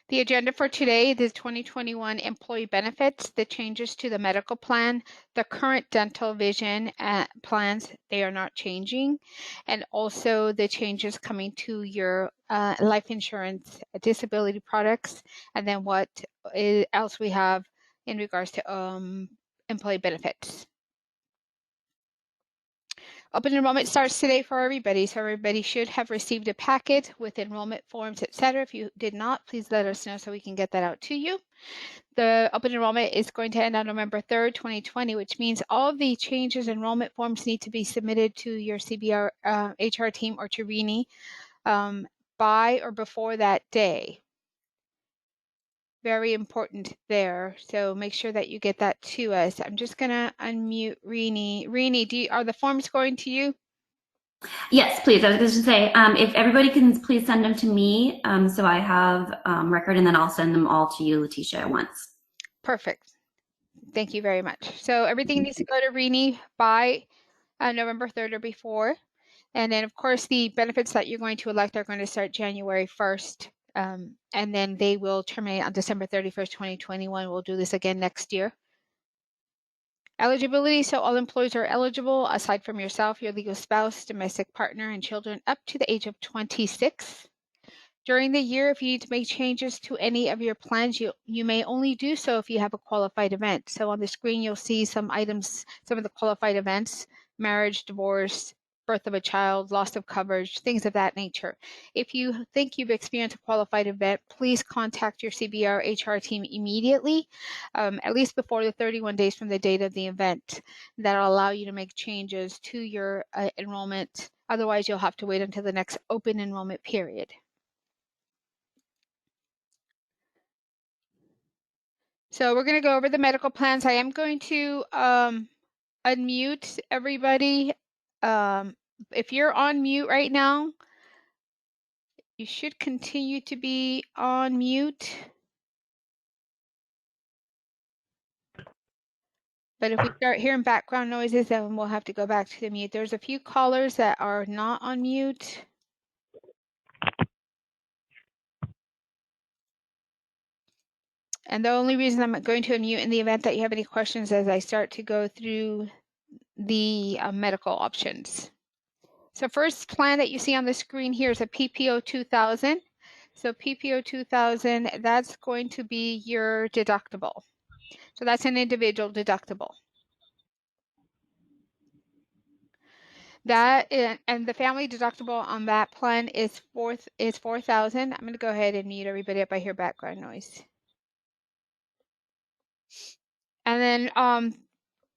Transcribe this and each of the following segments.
The agenda for today, the 2021 employee benefits, the changes to the medical plan, the current dental vision plans, they are not changing, and also the changes coming to your life insurance disability products, and then what else we have in regards to employee benefits. Open enrollment starts today for everybody, so everybody should have received a packet with enrollment forms, etc. If you did not, please let us know so we can get that out to you. The open enrollment is going to end on November 3rd, 2020, which means all of the changes enrollment forms need to be submitted to your CBR HR team or to RENI by or before that day. Very important there. So make sure that you get that to us. I'm just going to unmute RENI. RENI, are the forms going to you? Yes, please. I was going to say, if everybody can please send them to me, so I have record, and then I'll send them all to you, Letitia, at once. Perfect. Thank you very much. So everything needs to go to RENI by November 3rd or before. And then, of course, the benefits that you're going to elect are going to start January 1st. And then they will terminate on December 31st, 2021. We'll do this again next year. Eligibility, so all employees are eligible, aside from yourself, your legal spouse, domestic partner, and children up to the age of 26. During the year, if you need to make changes to any of your plans, you may only do so if you have a qualified event. So on the screen, you'll see some items, some of the qualified events: marriage, divorce, birth of a child, loss of coverage, things of that nature. If you think you've experienced a qualified event, please contact your CBR HR team immediately, at least before the 31 days from the date of the event. That'll allow you to make changes to your enrollment. Otherwise, you'll have to wait until the next open enrollment period. So we're going to go over the medical plans. I am going to unmute everybody. If you're on mute right now, you should continue to be on mute. But if we start hearing background noises, then we'll have to go back to the mute. There's a few callers that are not on mute. And the only reason I'm going to unmute in the event that you have any questions as I start to go through the medical options. So first plan that you see on the screen here is a PPO 2000. So PPO 2000, that's going to be your deductible. So that's an individual deductible. That and the family deductible on that plan is 4,000. I'm going to go ahead and mute everybody if I hear background noise. And then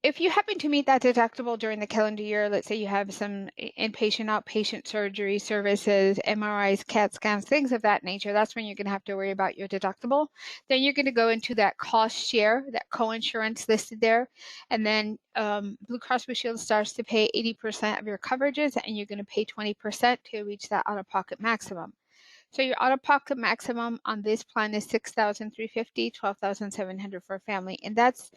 if you happen to meet that deductible during the calendar year, let's say you have some inpatient, outpatient surgery services, MRIs, CAT scans, things of that nature, that's when you're going to have to worry about your deductible. Then you're going to go into that cost share, that co-insurance listed there. And then Blue Cross Blue Shield starts to pay 80% of your coverages, and you're going to pay 20% to reach that out-of-pocket maximum. So your out-of-pocket maximum on this plan is $6,350, $12,700 for a family, and that's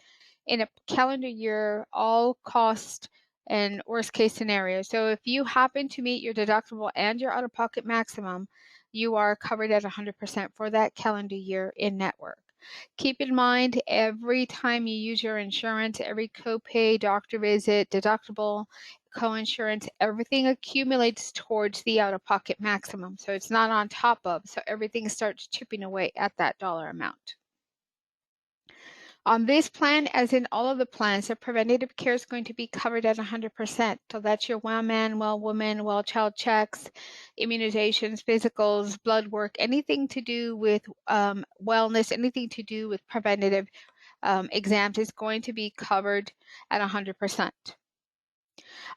in a calendar year, all cost and worst case scenario. So if you happen to meet your deductible and your out-of-pocket maximum, you are covered at 100% for that calendar year in network. Keep in mind, every time you use your insurance, every copay, doctor visit, deductible, co-insurance, everything accumulates towards the out-of-pocket maximum. So it's not on top of, so everything starts chipping away at that dollar amount. On this plan, as in all of the plans, the preventative care is going to be covered at 100%. So that's your well man, well woman, well child checks, immunizations, physicals, blood work, anything to do with wellness, anything to do with preventative exams is going to be covered at 100%.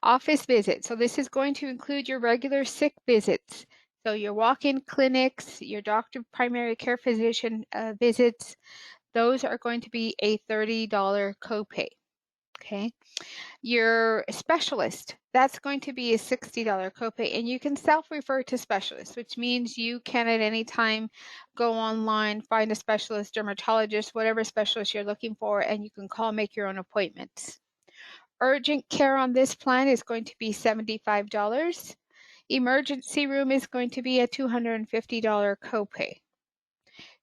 Office visits. So this is going to include your regular sick visits. So your walk-in clinics, your doctor, primary care physician visits, those are going to be a $30 copay, okay? Your specialist, that's going to be a $60 copay, and you can self-refer to specialists, which means you can at any time go online, find a specialist, dermatologist, whatever specialist you're looking for, and you can call, make your own appointments. Urgent care on this plan is going to be $75. Emergency room is going to be a $250 copay.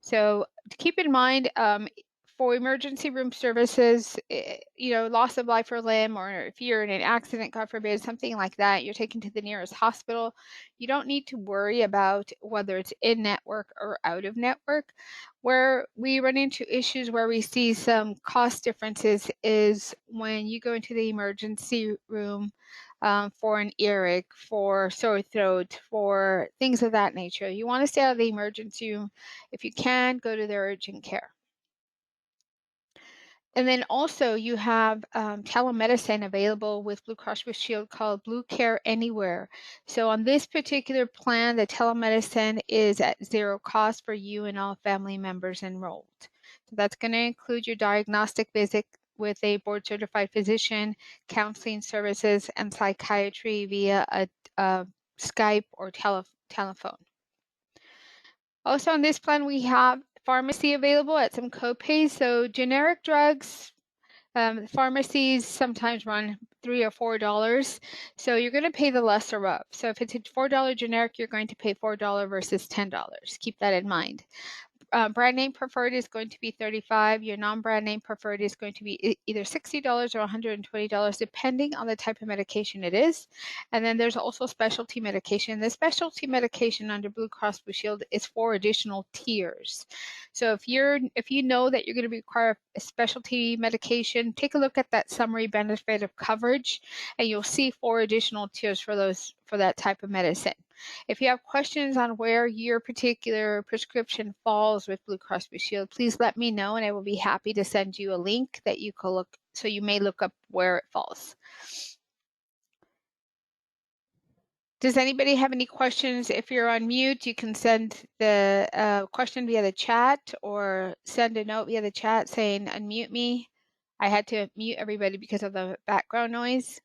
So keep in mind, for emergency room services, loss of life or limb, or if you're in an accident, God forbid, something like that, you're taken to the nearest hospital, you don't need to worry about whether it's in network or out of network. Where we run into issues where we see some cost differences is when you go into the emergency room for an earache, for sore throat, for things of that nature. You want to stay out of the emergency room. If you can, go to the urgent care. And then also you have telemedicine available with Blue Cross Blue Shield called Blue Care Anywhere. So on this particular plan, the telemedicine is at zero cost for you and all family members enrolled. So that's going to include your diagnostic visit with a board certified physician, counseling services, and psychiatry via a Skype or telephone. Also on this plan, we have pharmacy available at some copays. So generic drugs, pharmacies sometimes run $3 or $4. So you're going to pay the lesser of. So if it's a $4 generic, you're going to pay $4 versus $10. Keep that in mind. Brand name preferred is going to be $35. Your non-brand name preferred is going to be either $60 or $120, depending on the type of medication it is. And then there's also specialty medication. The specialty medication under Blue Cross Blue Shield is 4 additional tiers. So if you know that you're going to require a specialty medication, take a look at that summary benefit of coverage, and you'll see 4 additional tiers for that type of medicine. If you have questions on where your particular prescription falls with Blue Cross Blue Shield, please let me know and I will be happy to send you a link that you can look, so you may look up where it falls. Does anybody have any questions? If you're on mute, you can send the question via the chat or send a note via the chat saying unmute me. I had to mute everybody because of the background noise.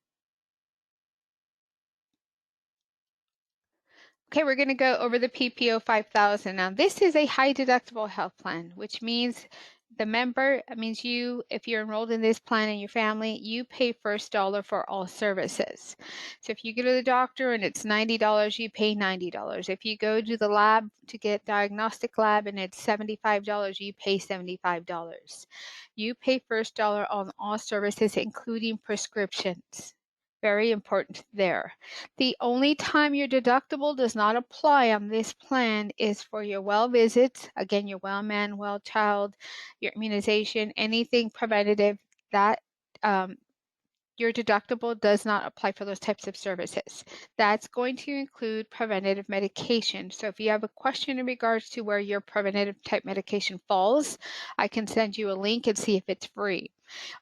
Okay, we're going to go over the PPO 5000. Now, this is a high deductible health plan, which means you, if you're enrolled in this plan and your family, you pay first dollar for all services. So if you go to the doctor and it's $90, you pay $90. If you go to the lab to get diagnostic lab and it's $75, you pay $75. You pay first dollar on all services, including prescriptions. Very important there. The only time your deductible does not apply on this plan is for your well visits. Again, your well man, well child, your immunization, anything preventative, that your deductible does not apply for those types of services. That's going to include preventative medication. So if you have a question in regards to where your preventative type medication falls, I can send you a link and see if it's free.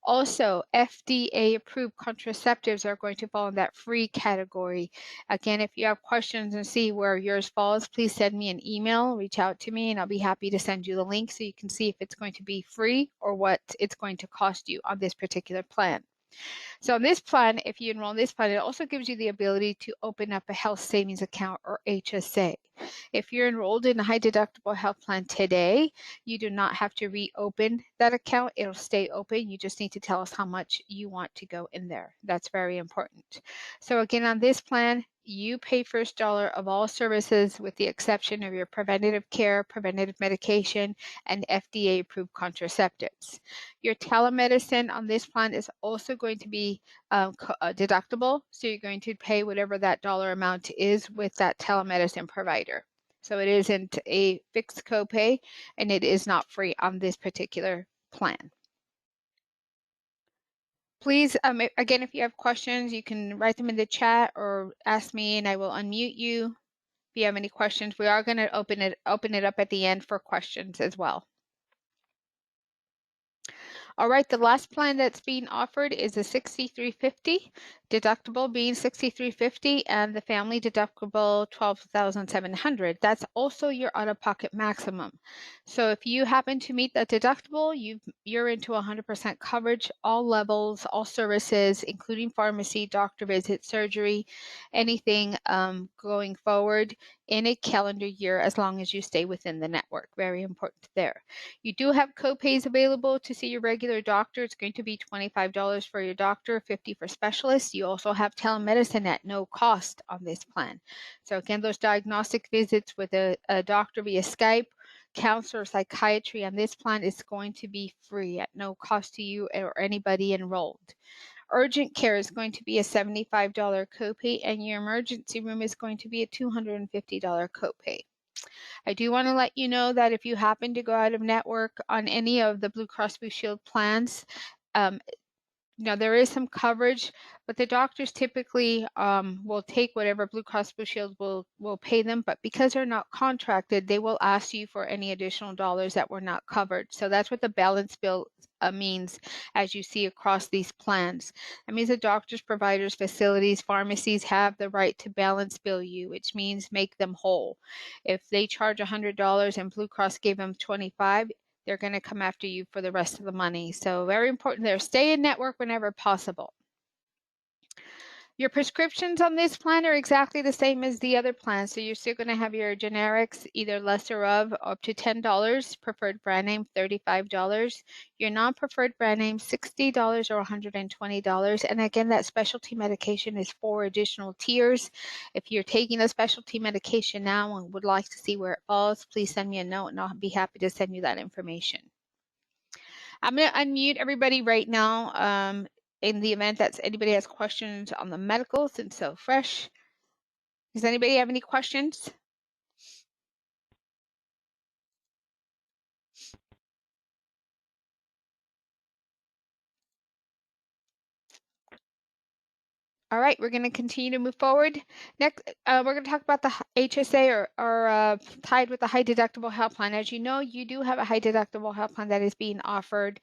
Also, FDA approved contraceptives are going to fall in that free category. Again, if you have questions and see where yours falls, please send me an email, reach out to me, and I'll be happy to send you the link so you can see if it's going to be free or what it's going to cost you on this particular plan. So on this plan, if you enroll in this plan, it also gives you the ability to open up a health savings account or HSA. If you're enrolled in a high deductible health plan today, you do not have to reopen that account. It'll stay open. You just need to tell us how much you want to go in there. That's very important. So again, on this plan, you pay first dollar of all services with the exception of your preventative care, preventative medication, and FDA approved contraceptives. Your telemedicine on this plan is also going to be deductible. So you're going to pay whatever that dollar amount is with that telemedicine provider. So it isn't a fixed copay and it is not free on this particular plan. Please, again, if you have questions, you can write them in the chat or ask me and I will unmute you. If you have any questions, we are going to open it up at the end for questions as well. All right, the last plan that's being offered is a $6,350, deductible being $6,350, and the family deductible $12,700. That's also your out-of-pocket maximum. So if you happen to meet that deductible, you're into 100% coverage, all levels, all services, including pharmacy, doctor visit, surgery, anything going forward in a calendar year as long as you stay within the network. Very important there. You do have copays available to see your regular doctor. It's going to be $25 for your doctor, $50 for specialists. You also have telemedicine at no cost on this plan. So again, those diagnostic visits with a doctor via Skype, counselor, psychiatry on this plan is going to be free at no cost to you or anybody enrolled. Urgent care is going to be a $75 copay, and your emergency room is going to be a $250 copay. I do want to let you know that if you happen to go out of network on any of the Blue Cross Blue Shield plans, um, there is some coverage, but the doctors typically will take whatever Blue Cross Blue Shield will pay them, but because they're not contracted, they will ask you for any additional dollars that were not covered. So that's what the balance bill means as you see across these plans. That means the doctors, providers, facilities, pharmacies have the right to balance bill you, which means make them whole. If they charge $100 and Blue Cross gave them $25, they're going to come after you for the rest of the money. So very important there. Stay in network whenever possible. Your prescriptions on this plan are exactly the same as the other plans. So you're still going to have your generics, either lesser of up to $10, preferred brand name $35, your non-preferred brand name $60 or $120. And again, that specialty medication is 4 additional tiers. If you're taking a specialty medication now and would like to see where it falls, please send me a note and I'll be happy to send you that information. I'm going to unmute everybody right now in the event that anybody has questions on the medical since so fresh. Does anybody have any questions? All right, we're going to continue to move forward. Next, we're going to talk about the HSA or tied with the high deductible health plan. As you know, you do have a high deductible health plan that is being offered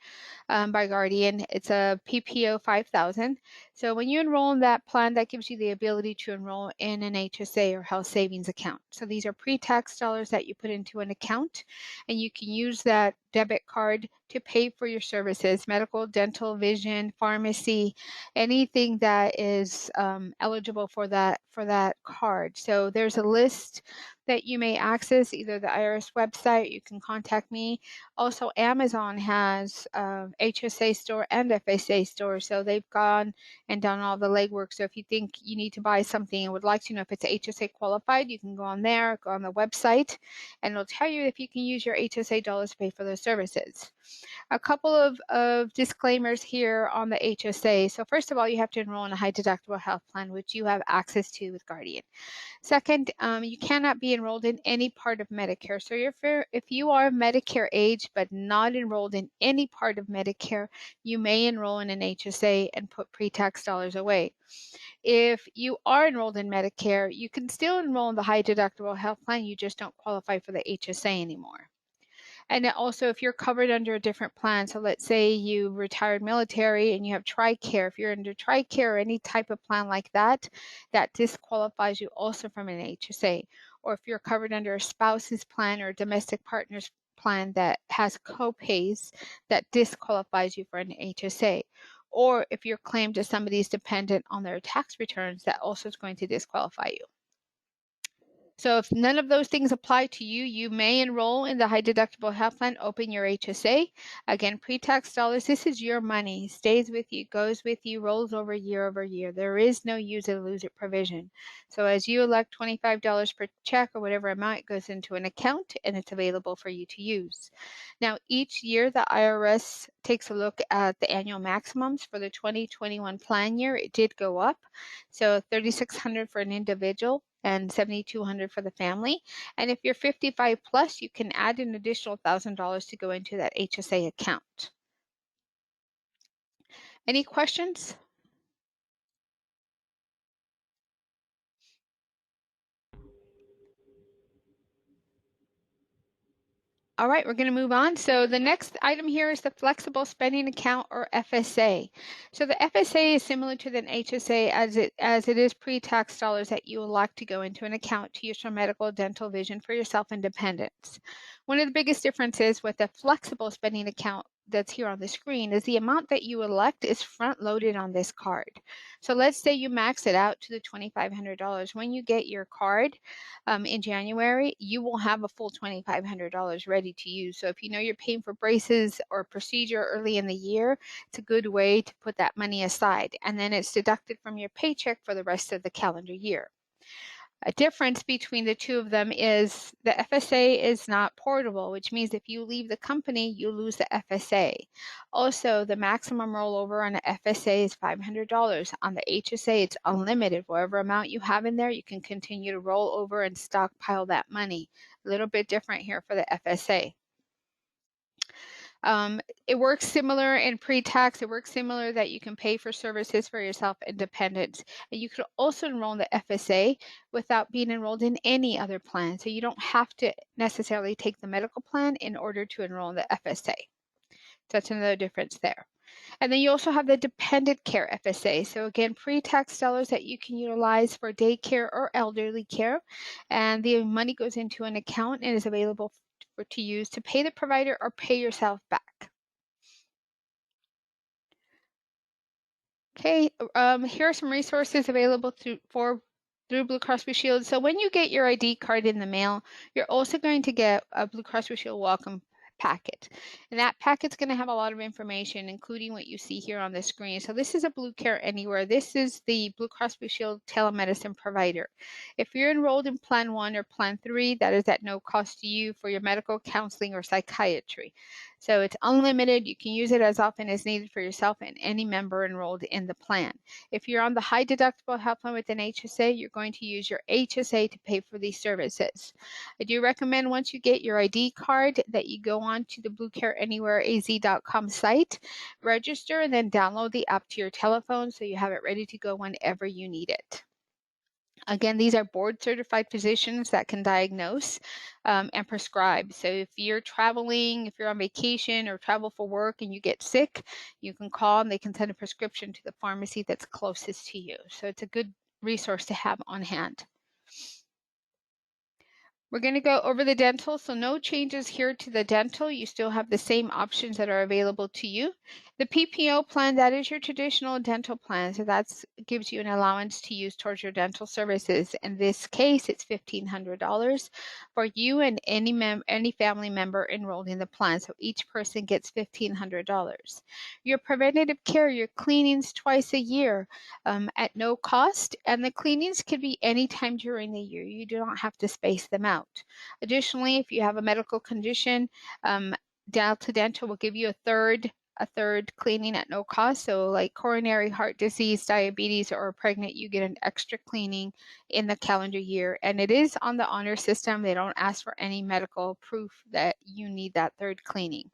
by Guardian. It's a PPO 5000. So when you enroll in that plan, that gives you the ability to enroll in an HSA or health savings account. So these are pre-tax dollars that you put into an account, and you can use that debit card to pay for your services, medical, dental, vision, pharmacy, anything that is eligible for that card. So there's a list that you may access, either the IRS website, you can contact me. Also, Amazon has HSA store and FSA store, so they've gone and done all the legwork. So if you think you need to buy something and would like to know if it's HSA qualified, you can go on there, go on the website, and it'll tell you if you can use your HSA dollars to pay for those services. A couple of disclaimers here on the HSA. So first of all, you have to enroll in a high deductible health plan, which you have access to with Guardian. Second, you cannot be enrolled in any part of Medicare. So if you are Medicare age but not enrolled in any part of Medicare, you may enroll in an HSA and put pre-tax dollars away. If you are enrolled in Medicare, you can still enroll in the high deductible health plan, you just don't qualify for the HSA anymore. And also, if you're covered under a different plan, so let's say you retired military and you have TRICARE, if you're under TRICARE or any type of plan like that, that disqualifies you also from an HSA. Or if you're covered under a spouse's plan or a domestic partner's plan that has co-pays, that disqualifies you for an HSA. Or if you're claimed as somebody's dependent on their tax returns, that also is going to disqualify you. So if none of those things apply to you, you may enroll in the high deductible health plan, open your HSA. Again, pre-tax dollars, this is your money, stays with you, goes with you, rolls over year. There is no use it or lose it provision. So as you elect $25 per check or whatever amount goes into an account and it's available for you to use. Now, each year the IRS takes a look at the annual maximums for the 2021 plan year. It did go up. So $3,600 for an individual and $7,200 for the family. And if you're 55 plus, you can add an additional $1,000 to go into that HSA account. Any questions? All right, we're going to move on. So the next item here is the flexible spending account, or FSA. So the FSA is similar to the HSA as it is pre-tax dollars that you elect to go into an account to use for medical, dental, vision for yourself and dependents. One of the biggest differences with the flexible spending account that's here on the screen is the amount that you elect is front loaded on this card. So let's say you max it out to the $2,500. When you get your card in January, you will have a full $2,500 ready to use. So if you know you're paying for braces or procedure early in the year, it's a good way to put that money aside. And then it's deducted from your paycheck for the rest of the calendar year. A difference between the two of them is the FSA is not portable, which means if you leave the company, you lose the FSA. Also, the maximum rollover on the FSA is $500. On the HSA, it's unlimited. Whatever amount you have in there, you can continue to roll over and stockpile that money. A little bit different here for the FSA. It works similar in pre-tax. It works similar that you can pay for services for yourself and dependents. And you could also enroll in the FSA without being enrolled in any other plan. So you don't have to necessarily take the medical plan in order to enroll in the FSA. That's another difference there. And then you also have the dependent care FSA. So again, pre-tax dollars that you can utilize for daycare or elderly care. And the money goes into an account and is available to use to pay the provider or pay yourself back. Okay, here are some resources available through Blue Cross Blue Shield. So when you get your ID card in the mail, you're also going to get a Blue Cross Blue Shield welcome packet. And that packet's going to have a lot of information, including what you see here on the screen. So this is a Blue Care Anywhere. This is the Blue Cross Blue Shield telemedicine provider. If you're enrolled in Plan 1 or Plan 3, that is at no cost to you for your medical, counseling, or psychiatry. So it's unlimited. You can use it as often as needed for yourself and any member enrolled in the plan. If you're on the high deductible health plan with an HSA, you're going to use your HSA to pay for these services. I do recommend once you get your ID card that you go on to the BlueCareAnywhereAZ.com site, register, and then download the app to your telephone so you have it ready to go whenever you need it. Again, these are board certified physicians that can diagnose and prescribe. So if you're traveling, if you're on vacation or travel for work and you get sick, you can call and they can send a prescription to the pharmacy that's closest to you. So it's a good resource to have on hand. We're going to go over the dental, so no changes here to the dental. You still have the same options that are available to you. The PPO plan, that is your traditional dental plan, so that gives you an allowance to use towards your dental services. In this case, it's $1,500 for you and any family member enrolled in the plan, so each person gets $1,500. Your preventative care, your cleanings twice a year at no cost, and the cleanings could be any time during the year. You do not have to space them out. Additionally, if you have a medical condition, Delta Dental will give you a third cleaning at no cost. So like coronary heart disease, diabetes, or pregnant, you get an extra cleaning in the calendar year. And it is on the honor system. They don't ask for any medical proof that you need that third cleaning.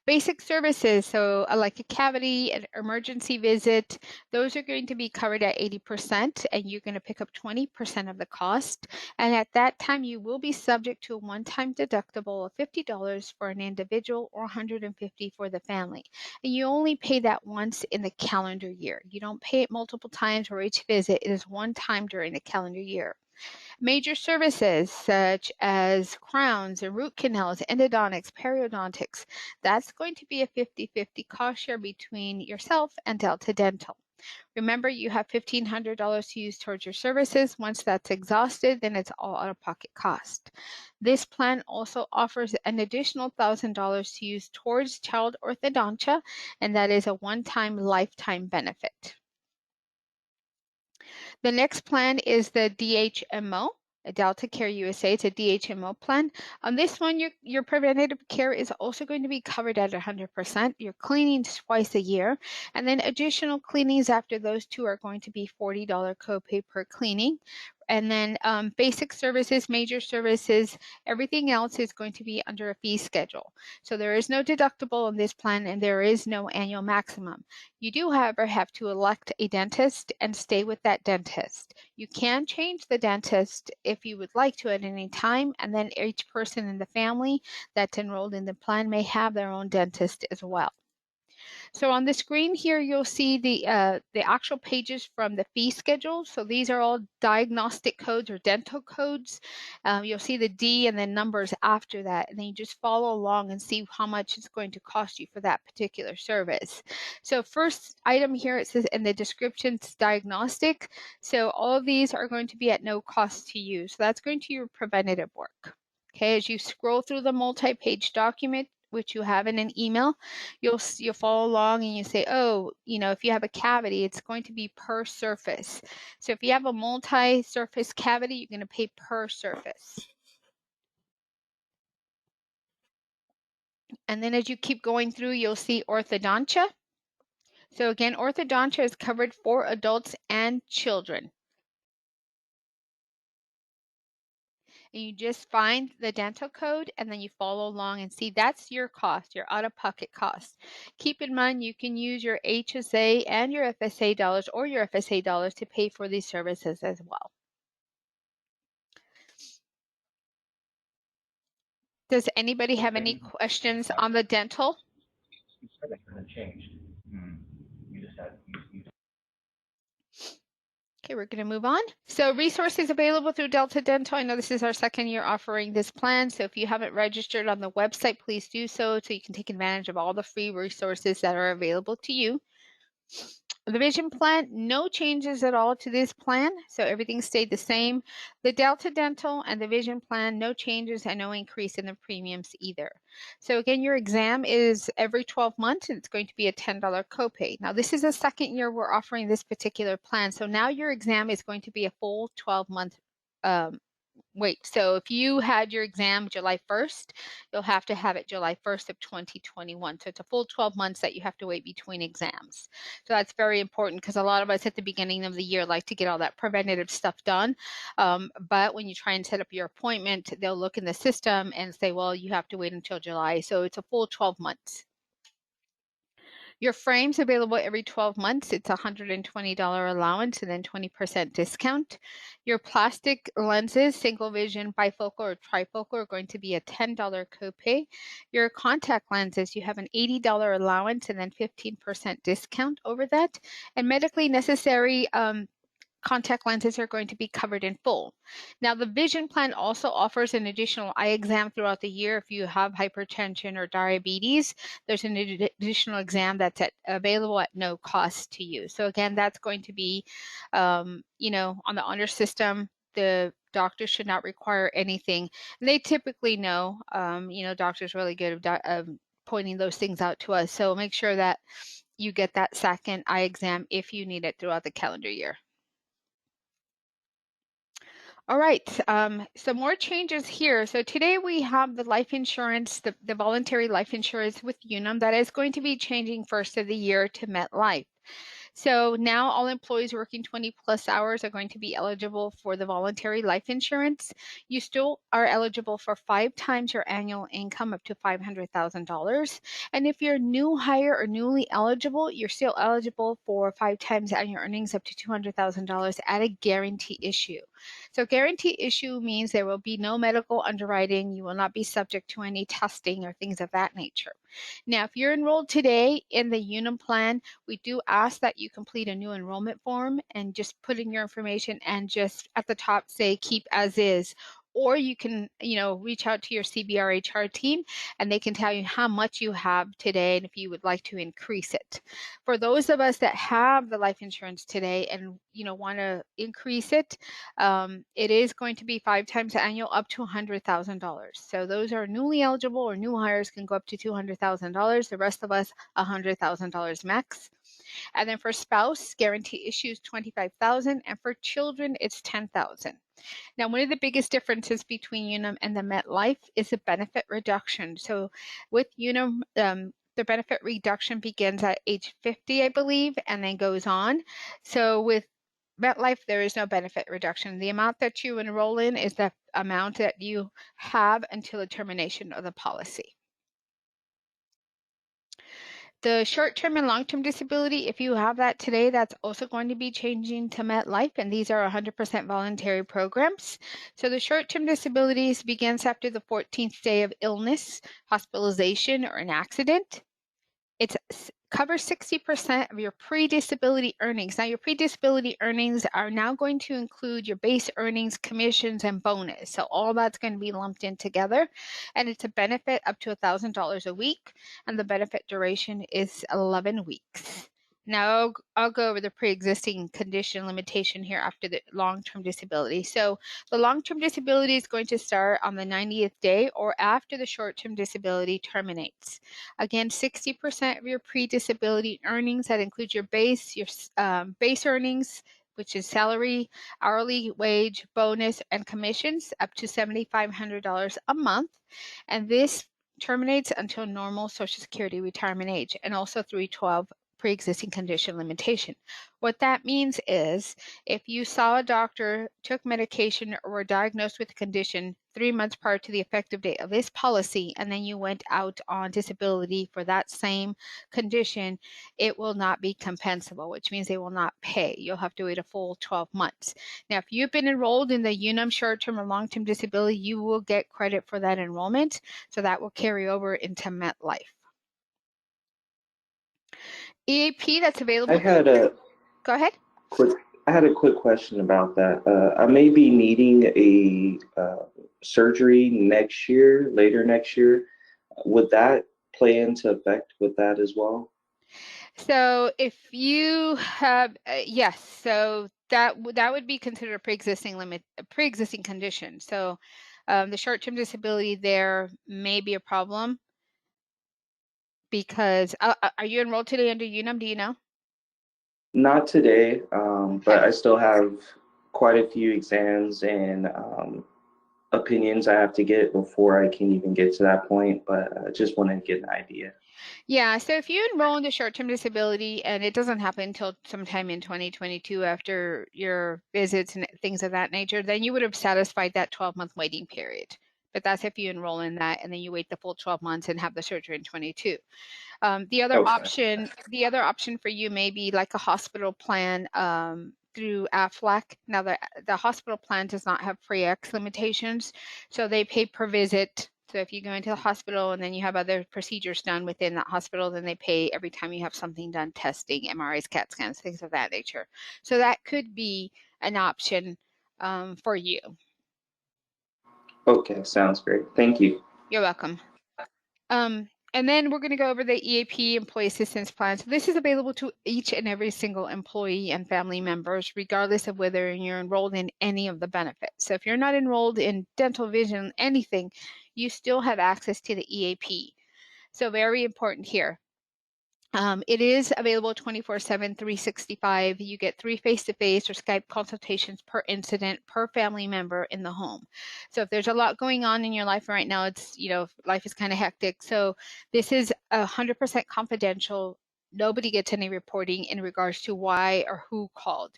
Basic services, so like a cavity, an emergency visit, those are going to be covered at 80%, and you're going to pick up 20% of the cost. And at that time, you will be subject to a one-time deductible of $50 for an individual or $150 for the family. And you only pay that once in the calendar year. You don't pay it multiple times for each visit. It is one time during the calendar year. Major services such as crowns and root canals, endodontics, periodontics, that's going to be a 50-50 cost share between yourself and Delta Dental. Remember, you have $1,500 to use towards your services. Once that's exhausted, then it's all out-of-pocket cost. This plan also offers an additional $1,000 to use towards child orthodontia, and that is a one-time lifetime benefit. The next plan is the DHMO, Delta Care USA. It's a DHMO plan. On this one, your preventative care is also going to be covered at 100%. Your cleanings twice a year, and then additional cleanings after those two are going to be $40 copay per cleaning. And then basic services, major services, everything else is going to be under a fee schedule. So there is no deductible on this plan, and there is no annual maximum. You do, however, have to elect a dentist and stay with that dentist. You can change the dentist if you would like to at any time, and then each person in the family that's enrolled in the plan may have their own dentist as well. So on the screen here, you'll see the actual pages from the fee schedule. So these are all diagnostic codes or dental codes. You'll see the D and then numbers after that, and then you just follow along and see how much it's going to cost you for that particular service. So first item here, it says in the description, it's diagnostic. So all of these are going to be at no cost to you. So that's going to your preventative work. Okay, as you scroll through the multi-page document, which you have in an email, you'll follow along and you say, oh, if you have a cavity, it's going to be per surface. So if you have a multi-surface cavity, you're going to pay per surface. And then as you keep going through, you'll see orthodontia. So again, orthodontia is covered for adults and children. And you just find the dental code and then you follow along and see that's your cost, your out-of-pocket cost. Keep in mind you can use your HSA and your FSA dollars or your FSA dollars to pay for these services as well. Does anybody have any questions on the dental? You said it hasn't changed. You just had. Okay, we're going to move on. So resources available through Delta Dental. I know this is our second year offering this plan. So if you haven't registered on the website, please do so you can take advantage of all the free resources that are available to you. The vision plan, no changes at all to this plan. So everything stayed the same. The Delta Dental and the vision plan, no changes and no increase in the premiums either. So again, your exam is every 12 months and it's going to be a $10 copay. Now this is the second year we're offering this particular plan. So now your exam is going to be a full 12-month wait. So if you had your exam July 1st, you'll have to have it July 1st of 2021. So it's a full 12 months that you have to wait between exams. So that's very important because a lot of us at the beginning of the year like to get all that preventative stuff done. But when you try and set up your appointment, they'll look in the system and say, well, you have to wait until July. So it's a full 12 months. Your frame's available every 12 months. It's a $120 allowance and then 20% discount. Your plastic lenses, single vision, bifocal, or trifocal are going to be a $10 copay. Your contact lenses, you have an $80 allowance and then 15% discount over that. And medically necessary contact lenses are going to be covered in full. Now, the vision plan also offers an additional eye exam throughout the year. If you have hypertension or diabetes, there's an additional exam that's available at no cost to you. So again, that's going to be, on the honor system, the doctor should not require anything. And they typically know, doctors are really good at pointing those things out to us. So make sure that you get that second eye exam if you need it throughout the calendar year. All right, some more changes here. So today we have the life insurance, the voluntary life insurance with Unum that is going to be changing first of the year to MetLife. So now all employees working 20 plus hours are going to be eligible for the voluntary life insurance. You still are eligible for 5 times your annual income up to $500,000. And if you're new hire or newly eligible, you're still eligible for 5 times annual earnings up to $200,000 at a guarantee issue. So guarantee issue means there will be no medical underwriting. You will not be subject to any testing or things of that nature. Now, if you're enrolled today in the Unum plan, we do ask that you complete a new enrollment form and just put in your information and just at the top say keep as is. Or you can, reach out to your CBR HR team and they can tell you how much you have today and if you would like to increase it. For those of us that have the life insurance today and, want to increase it, it is going to be 5 times annual up to $100,000. So those are newly eligible or new hires can go up to $200,000. The rest of us, $100,000 max. And then for spouse, guarantee issues $25,000, and for children, it's $10,000. Now, one of the biggest differences between Unum and the MetLife is the benefit reduction. So with Unum, the benefit reduction begins at age 50, I believe, and then goes on. So with MetLife, there is no benefit reduction. The amount that you enroll in is the amount that you have until the termination of the policy. The short-term and long-term disability, if you have that today, that's also going to be changing to MetLife, and these are 100% voluntary programs. So the short-term disabilities begins after the 14th day of illness, hospitalization, or an accident. It covers 60% of your pre-disability earnings. Now, your pre-disability earnings are now going to include your base earnings, commissions, and bonus. So all that's going to be lumped in together. And it's a benefit up to $1,000 a week. And the benefit duration is 11 weeks. Now I'll go over the pre-existing condition limitation here after the long-term disability. So the long-term disability is going to start on the 90th day or after the short-term disability terminates. Again, 60% of your pre-disability earnings, that includes your base earnings, which is salary, hourly wage, bonus, and commissions, up to $7,500 a month. And this terminates until normal Social Security retirement age, and also 312 pre-existing condition limitation. What that means is if you saw a doctor, took medication, or were diagnosed with a condition 3 months prior to the effective date of this policy, and then you went out on disability for that same condition, it will not be compensable, which means they will not pay. You'll have to wait a full 12 months. Now, if you've been enrolled in the Unum short-term or long-term disability, you will get credit for that enrollment, so that will carry over into MetLife. EAP that's available. I had a Go ahead. quick question about that. I may be needing a surgery later next year. Would that play into effect with that as well? So if you have, yes, so that would be considered a pre-existing condition. So the short-term disability there may be a problem because are you enrolled today under Unum? Do you know? Not today, but Okay. I still have quite a few exams and opinions I have to get before I can even get to that point. But I just wanted to get an idea. Yeah, so if you enroll in the short-term disability and it doesn't happen until sometime in 2022 after your visits and things of that nature, then you would have satisfied that 12-month waiting period. But that's if you enroll in that and then you wait the full 12 months and have the surgery in 22. The other Okay. option for you may be like a hospital plan through AFLAC. Now the hospital plan does not have pre-X limitations, so they pay per visit. So if you go into the hospital and then you have other procedures done within that hospital, then they pay every time you have something done, testing, MRIs, CAT scans, things of that nature. So that could be an option for you. Okay, sounds great. Thank you. You're welcome. And then we're going to go over the EAP Employee Assistance Plan. So this is available to each and every single employee and family members, regardless of whether you're enrolled in any of the benefits. So if you're not enrolled in dental, vision, anything, you still have access to the EAP. So very important here. It is available 24/7, 365. You get 3 face-to-face or Skype consultations per incident, per family member in the home. So if there's a lot going on in your life right now, it's, life is kind of hectic. So this is 100% confidential. Nobody gets any reporting in regards to why or who called.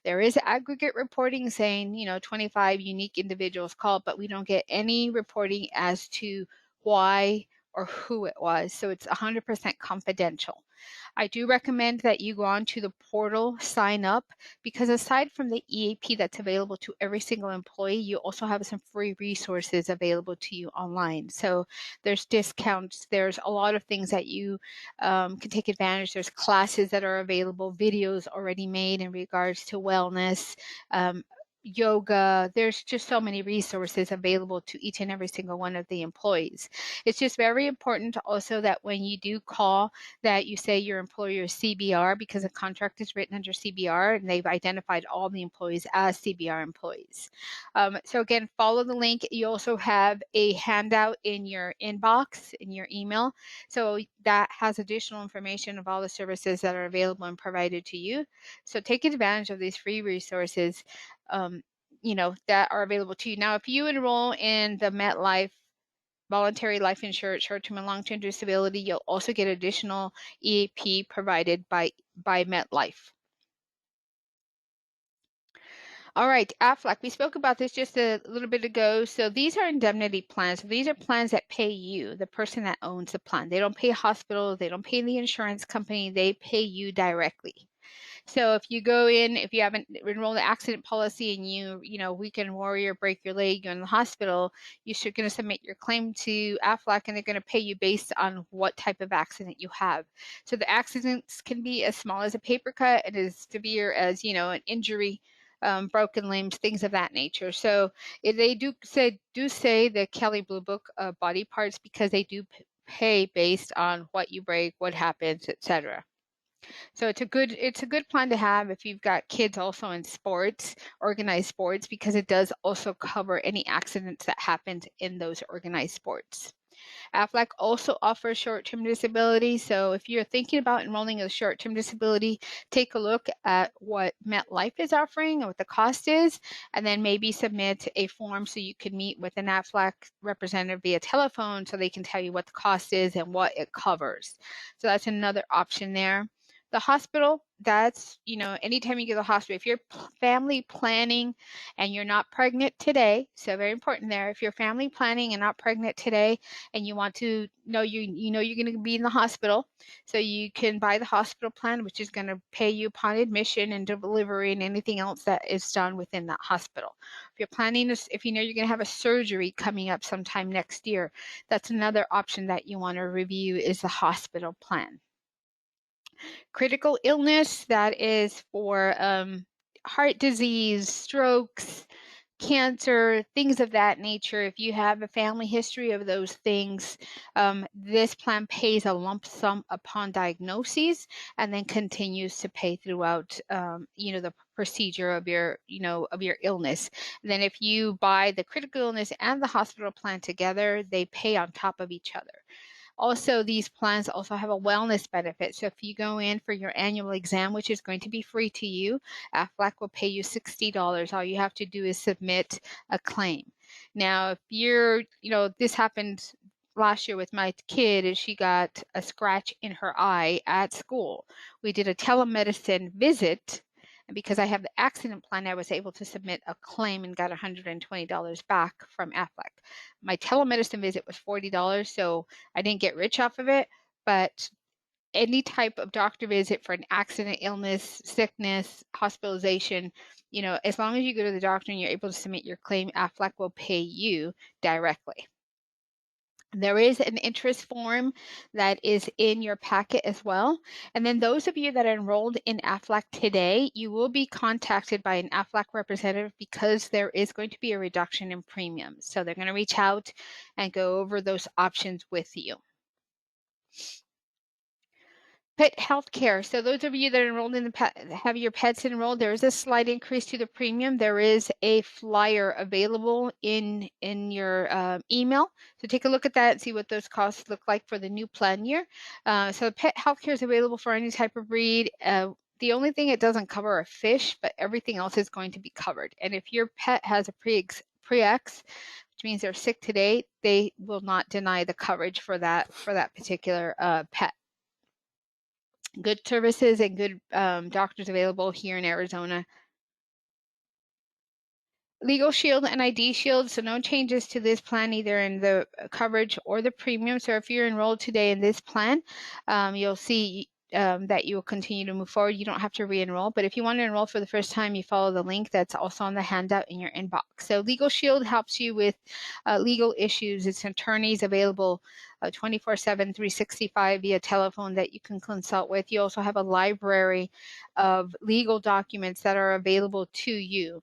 There is aggregate reporting saying, 25 unique individuals called, but we don't get any reporting as to why or who it was. So it's 100% confidential. I do recommend that you go on to the portal, sign up, because aside from the EAP that's available to every single employee, you also have some free resources available to you online. So there's discounts, there's a lot of things that you can take advantage. There's classes that are available, videos already made in regards to wellness, yoga. There's just so many resources available to each and every single one of the employees. It's just very important also that when you do call, that you say your employer is CBR, because a contract is written under CBR and they've identified all the employees as CBR employees. So again, follow the link. You also have a handout in your inbox, in your email. So that has additional information of all the services that are available and provided to you. So take advantage of these free resources that are available to you. Now, if you enroll in the MetLife voluntary life insurance, short-term and long-term disability, you'll also get additional EAP provided by MetLife. All right, AFLAC, we spoke about this just a little bit ago. So these are indemnity plans. So these are plans that pay you, the person that owns the plan. They don't pay hospitals, they don't pay the insurance company, they pay you directly. So if you go in, if you haven't enrolled an accident policy and weekend warrior, break your leg, you're in the hospital, you're going to submit your claim to AFLAC and they're going to pay you based on what type of accident you have. So the accidents can be as small as a paper cut and as severe as, an injury, broken limbs, things of that nature. So they do say the Kelley Blue Book of body parts, because they do pay based on what you break, what happens, etc. So it's a good plan to have if you've got kids also in sports, organized sports, because it does also cover any accidents that happened in those organized sports. Aflac also offers short-term disability. So if you're thinking about enrolling in a short-term disability, take a look at what MetLife is offering and what the cost is, and then maybe submit a form so you can meet with an Aflac representative via telephone so they can tell you what the cost is and what it covers. So that's another option there. The hospital, that's, anytime you go to the hospital, if you're family planning and you're not pregnant today, so very important there, if you're family planning and not pregnant today, and you want to know you know you're going to be in the hospital, so you can buy the hospital plan, which is going to pay you upon admission and delivery and anything else that is done within that hospital. If you're planning this, if you know you're going to have a surgery coming up sometime next year, that's another option that you want to review, is the hospital plan. Critical illness, that is for heart disease, strokes, cancer, things of that nature. If you have a family history of those things, this plan pays a lump sum upon diagnosis and then continues to pay throughout, the procedure of your, of your illness. And then if you buy the critical illness and the hospital plan together, they pay on top of each other. Also, these plans also have a wellness benefit. So if you go in for your annual exam, which is going to be free to you, Aflac will pay you $60. All you have to do is submit a claim. Now, if you're, this happened last year with my kid, is she got a scratch in her eye at school. We did a telemedicine visit, and because I have the accident plan, I was able to submit a claim and got $120 back from Aflac. My telemedicine visit was $40, so I didn't get rich off of it, but any type of doctor visit for an accident, illness, sickness, hospitalization, as long as you go to the doctor and you're able to submit your claim, Aflac will pay you directly. There is an interest form that is in your packet as well. And then those of you that are enrolled in Aflac today, you will be contacted by an Aflac representative because there is going to be a reduction in premiums. So they're going to reach out and go over those options with you. Pet health care. So those of you that are enrolled in the pet, have your pets enrolled, there is a slight increase to the premium. There is a flyer available in your email. So take a look at that and see what those costs look like for the new plan year. So pet health care is available for any type of breed. The only thing it doesn't cover are fish, but everything else is going to be covered. And if your pet has a pre-ex, which means they're sick today, they will not deny the coverage for that particular pet. Good services and good doctors available here in Arizona. Legal Shield and ID Shield, so no changes to this plan either in the coverage or the premium. So if you're enrolled today in this plan, you'll see that you will continue to move forward. You don't have to re-enroll, but if you want to enroll for the first time, you follow the link that's also on the handout in your inbox. So Legal Shield helps you with legal issues. It's attorneys available 24/7, 365 via telephone that you can consult with. You also have a library of legal documents that are available to you.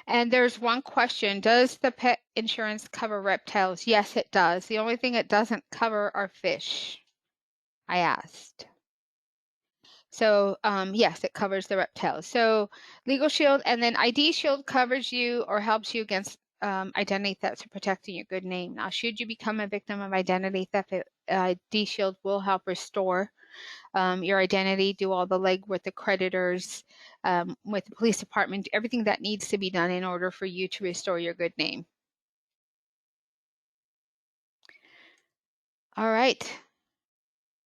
And there's one question, does the pet insurance cover reptiles? Yes, it does. The only thing it doesn't cover are fish, I asked. So yes, it covers the reptiles. So Legal Shield, and then ID Shield covers you or helps you against identity theft, so protecting your good name. Now, should you become a victim of identity theft, ID Shield will help restore your identity, do all the legwork with the creditors, with the police department, everything that needs to be done in order for you to restore your good name. All right.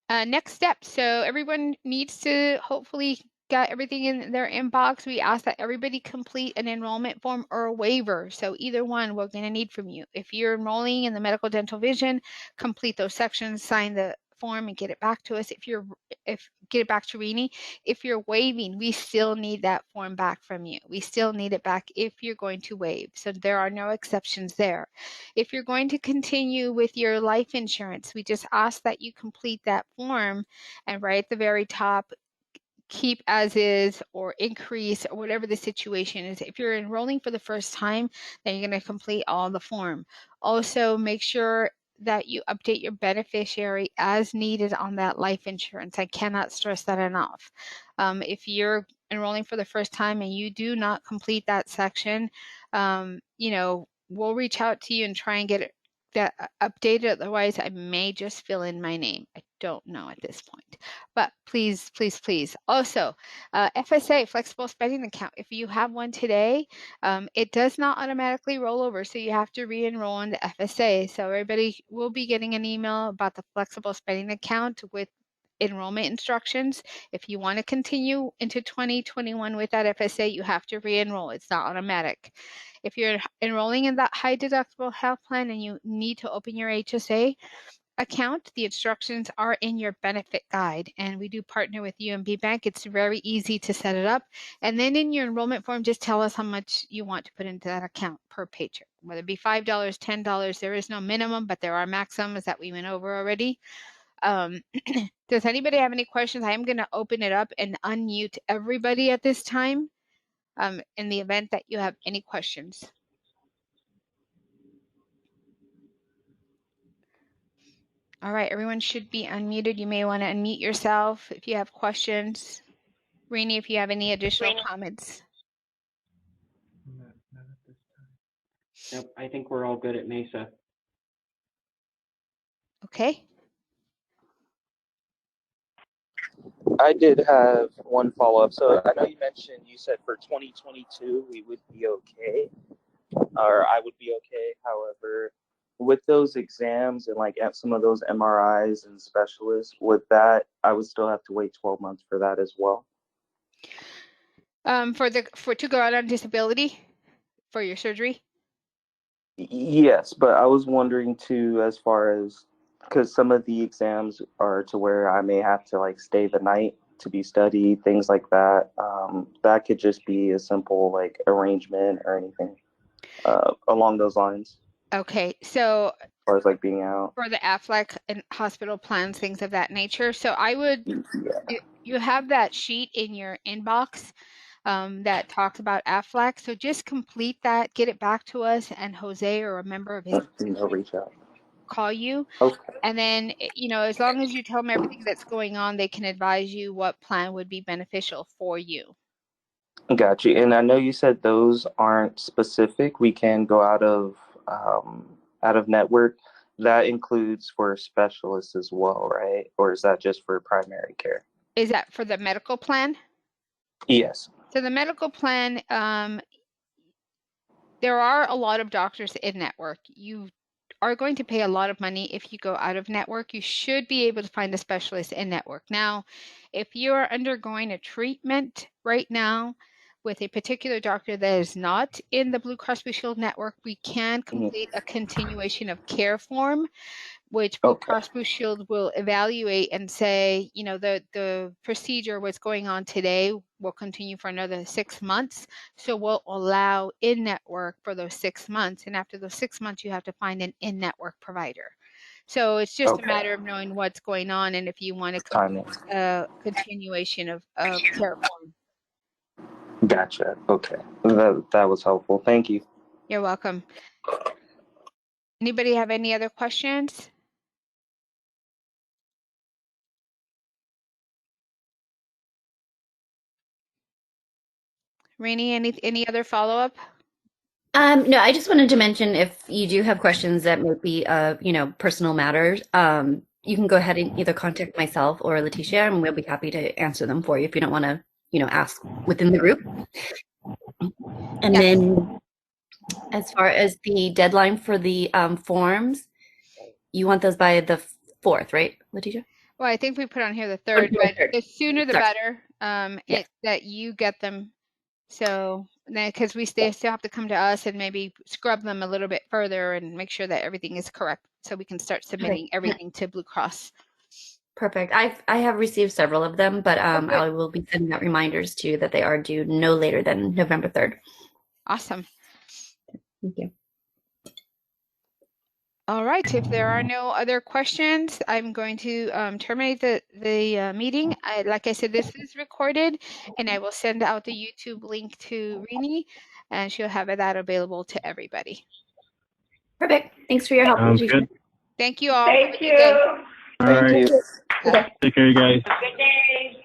Next step. So everyone needs to hopefully got everything in their inbox. We ask that everybody complete an enrollment form or a waiver. So either one we're going to need from you. If you're enrolling in the medical dental vision, complete those sections, sign the form and get it back to us. Get it back to Rini. If you're waiving, we still need that form back from you. We still need it back if you're going to waive. So there are no exceptions there. If you're going to continue with your life insurance, we just ask that you complete that form and right at the very top, keep as is or increase or whatever the situation is. If you're enrolling for the first time, then you're going to complete all the form. Also, make sure that you update your beneficiary as needed on that life insurance. I cannot stress that enough. If you're enrolling for the first time and you do not complete that section, you know, we'll reach out to you and try and get it that updated. Otherwise, I may just fill in my name. I don't know at this point, but please, please, please. Also, FSA, flexible spending account. If you have one today, it does not automatically roll over, so you have to re-enroll in the FSA. So everybody will be getting an email about the flexible spending account with enrollment instructions. If you want to continue into 2021 with that FSA, you have to re-enroll. It's not automatic. If you're enrolling in that high deductible health plan and you need to open your HSA account, the instructions are in your benefit guide, and we do partner with UMB Bank. It's very easy to set it up. And then in your enrollment form, just tell us how much you want to put into that account per paycheck, whether it be $5, $10. There is no minimum, but there are maximums that we went over already. Does anybody have any questions? I am going to open it up and unmute everybody at this time in the event that you have any questions. All right, everyone should be unmuted. You may want to unmute yourself if you have questions. Rainey, if you have any additional comments. Not at this time. Nope, I think we're all good at Mesa. Okay. I did have one follow-up. So I know you mentioned, you said for 2022 we would be okay, or I would be okay. However, with those exams and like at some of those MRIs and specialists, with that, I would still have to wait 12 months for that as well. To go out on disability for your surgery? Yes, but I was wondering too, as far as, because some of the exams are to where I may have to like stay the night to be studied, things like that. That could just be a simple like arrangement or anything along those lines, Okay, so as far as like being out. for the AFLAC and hospital plans, things of that nature. So I would, Yeah. you have that sheet in your inbox that talks about AFLAC. So just complete that, get it back to us, and Jose or a member of his They'll reach out. call you. Okay. And then, you know, as long as you tell them everything that's going on, they can advise you what plan would be beneficial for you. Got you. And I know you said those aren't specific. We can go out of network. That includes for specialists as well, right? Or is that just for primary care? Is that for the medical plan? Yes. So the medical plan, there are a lot of doctors in network. You are going to pay a lot of money if you go out of network. You should be able to find a specialist in network. Now, if you are undergoing a treatment right now with a particular doctor that is not in the Blue Cross Blue Shield network, we can complete a continuation of care form, which Blue Cross Blue Shield will evaluate and say, you know, the procedure, what's going on today, will continue for another 6 months. So we'll allow in-network for those 6 months. And after those 6 months, you have to find an in-network provider. So it's just a matter of knowing what's going on and if you want to complete a continuation of care form. Gotcha. Okay. That was helpful. Thank you. You're welcome. Anybody have any other questions? Rainey, any other follow-up? No, I just wanted to mention if you do have questions that might be, you know, personal matters, you can go ahead and either contact myself or Letitia, and we'll be happy to answer them for you if you don't want to, you know, ask within the group. And then as far as the deadline for the forms, you want those by the 4th, right, Letitia? Well, I think we put on here the 3rd, but the sooner the better that you get them. So then, because they still have to come to us and maybe scrub them a little bit further and make sure that everything is correct so we can start submitting everything to Blue Cross. Perfect. I have received several of them, but I will be sending out reminders too that they are due no later than November 3rd. Awesome. Thank you. All right. If there are no other questions, I'm going to terminate the meeting. Like I said, this is recorded, and I will send out the YouTube link to Rini, and she'll have that available to everybody. Perfect. Thanks for your help. Sounds good. Thank you all. Have a Thank good day. you. Thank you. Thank you. Bye. Take care, you guys. Have a good day.